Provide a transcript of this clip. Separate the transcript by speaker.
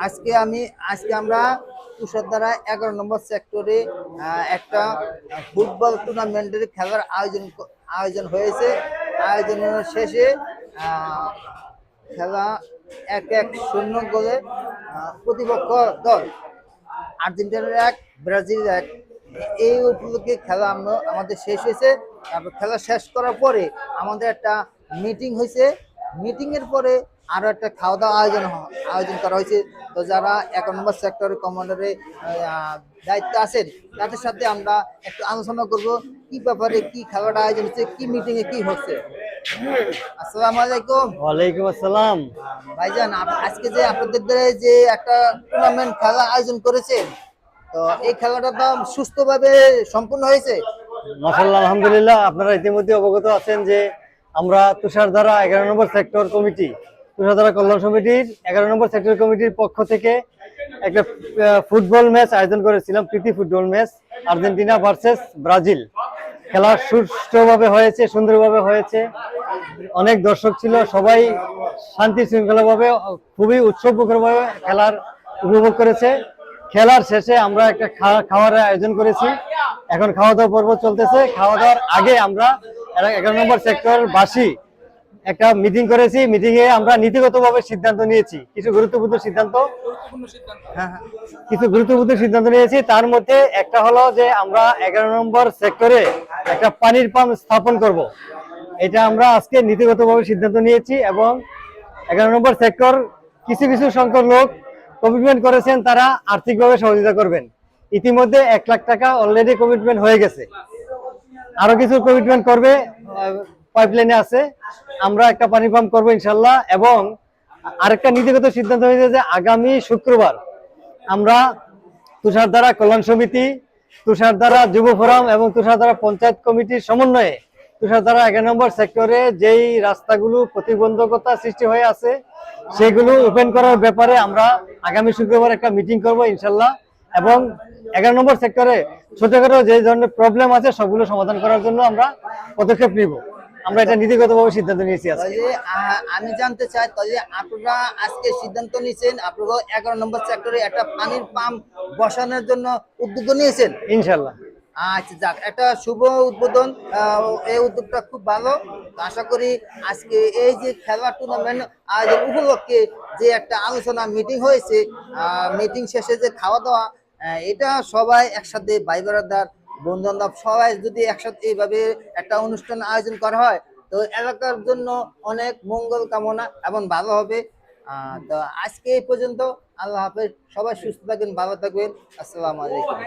Speaker 1: আজকে আমরা তুষারধারা 11 নম্বর সেক্টরে একটা ফুটবল টুর্নামেন্টের খেলার আয়োজন হয়েছে। আয়োজনের শেষে খেলা 1-1 গোলে প্রতিপক্ষ দল আর্জেন্টিনার 1 ব্রাজিলের 1 এই উপলক্ষে খেলা আমাদের শেষ হয়েছে। তারপর খেলা শেষ করার পরে আমাদের একটা মিটিং হয়েছে। মিটিং এর পরে আরো একটা খাওয়া দাওয়া আয়োজন করা হয়েছে। তো যারা 11 নম্বর সেক্টরের কমান্ডারের দায়িত্ব আছেন তাদের সাথে আমরা একটু আলোচনা করব কি ব্যাপারে কি খেলাটা আয়োজন হচ্ছে, কি মিটিং এ কি হচ্ছে। আসসালামু আলাইকুম।
Speaker 2: ওয়ালাইকুম আসসালাম।
Speaker 1: ভাইজান, আজকে যে আপনাদের যে একটা টুর্নামেন্ট খেলা আয়োজন করেছেন, তো এই খেলাটা তো সুস্থভাবে সম্পূর্ণ হয়েছে?
Speaker 2: মাশাআল্লাহ, আলহামদুলিল্লাহ। আপনারা ইতিমধ্যে অবগত আছেন যে আমরা তুষারধারা 11 নম্বর সেক্টর কমিটি, তুষারধারা কল্যাণ সমিতির 11 নম্বর সেক্টর কমিটির পক্ষ থেকে একটা ফুটবল ম্যাচ আয়োজন করেছিলাম, প্রীতি football match, Argentina versus Brazil. খেলা সুষ্ঠুভাবে হয়েছে, সুন্দরভাবে হয়েছে। অনেক দর্শক ছিল, সবাই শান্তি শৃঙ্খলাভাবে খুবই উৎসবমুখরভাবে খেলার উপভোগ করেছে। খেলার শেষে আমরা একটা খাওয়ার আয়োজন করেছি। এখন খাওয়া দাওয়া পর্ব চলতেছে। খাওয়া দাওয়ার আগে আমরা 11 নম্বর সেক্টর বাসী একটা মিটিং করেছি। মিটিং এ আমরা নীতিগতভাবে সিদ্ধান্ত নিয়েছি, কিছু গুরুত্বপূর্ণ সিদ্ধান্ত নিয়েছি। তার মধ্যে একটা হলো যে আমরা 11 নম্বর সেক্টরে একটা পানির পাম্প স্থাপন করব। এটা আমরা আজকে নীতিগতভাবে সিদ্ধান্ত নিয়েছি এবং 11 নম্বর সেক্টর কিছু কিছু সংখ্যক লোক কমিটমেন্ট করেছেন, তারা আর্থিকভাবে সহযোগিতা করবেন। ইতিমধ্যে 1 লাখ টাকা অলরেডি কমিটমেন্ট হয়ে গেছে, আরো কিছু কমিটমেন্ট করবে, পাইপলাইনে আছে। আমরা একটা পানি পাম্প করবো ইনশাল্লাহ। এবং আরেকটা নীতিগত সিদ্ধান্ত হয়েছে যে আগামী শুক্রবার আমরা তুষারধারা কল্যাণ সমিতি, তুষারধারা যুব ফোরাম এবং তুষারধারা পঞ্চায়েত কমিটির সমন্বয়ে তুষারধারা 11 নম্বর সেক্টরে যেই রাস্তাগুলো প্রতিবন্ধকতা সৃষ্টি হয়ে আছে সেগুলো ওপেন করার ব্যাপারে আমরা আগামী শুক্রবার একটা মিটিং করব ইনশাল্লাহ। এবং 11 নম্বর সেক্টরে ছোটখাটো যে ধরনের প্রবলেম আছে সবগুলো সমাধান করার জন্য আমরা পদক্ষেপ নিব। আমরা এটা নীতিগতভাবে সিদ্ধান্ত নিয়েছি।
Speaker 1: আমি জানতে চাই, তাহলে আপনারা আজকে সিদ্ধান্ত নিয়েছেন আপনারা 11 নম্বর সেক্টরে একটা পানির পাম্প বসানোর জন্য উদ্যোগ নিয়েছেন
Speaker 2: ইনশাল্লাহ।
Speaker 1: আচ্ছা, যাক, একটা শুভ উদ্বোধন। এই উদ্যোগটা খুব ভালো। আশা করি আজকে এই যে খেলা টুর্নামেন্ট আয়োজন উপলক্ষে যে একটা আলোচনা মিটিং হয়েছে, মিটিং শেষে যে খাওয়া দাওয়া, এটা সবাই একসাথে ভাই ব্রাদার বন্ধু বান্ধব সবাই যদি একসাথে এইভাবে একটা অনুষ্ঠান আয়োজন করা হয় তো এলাকার জন্য অনেক মঙ্গল কামনা এবং ভালো হবে। তো আজকে এই পর্যন্ত। আল্লাহ হাফেজ। সবাই সুস্থ থাকবেন, ভালো থাকবেন। আসসালামু আলাইকুম।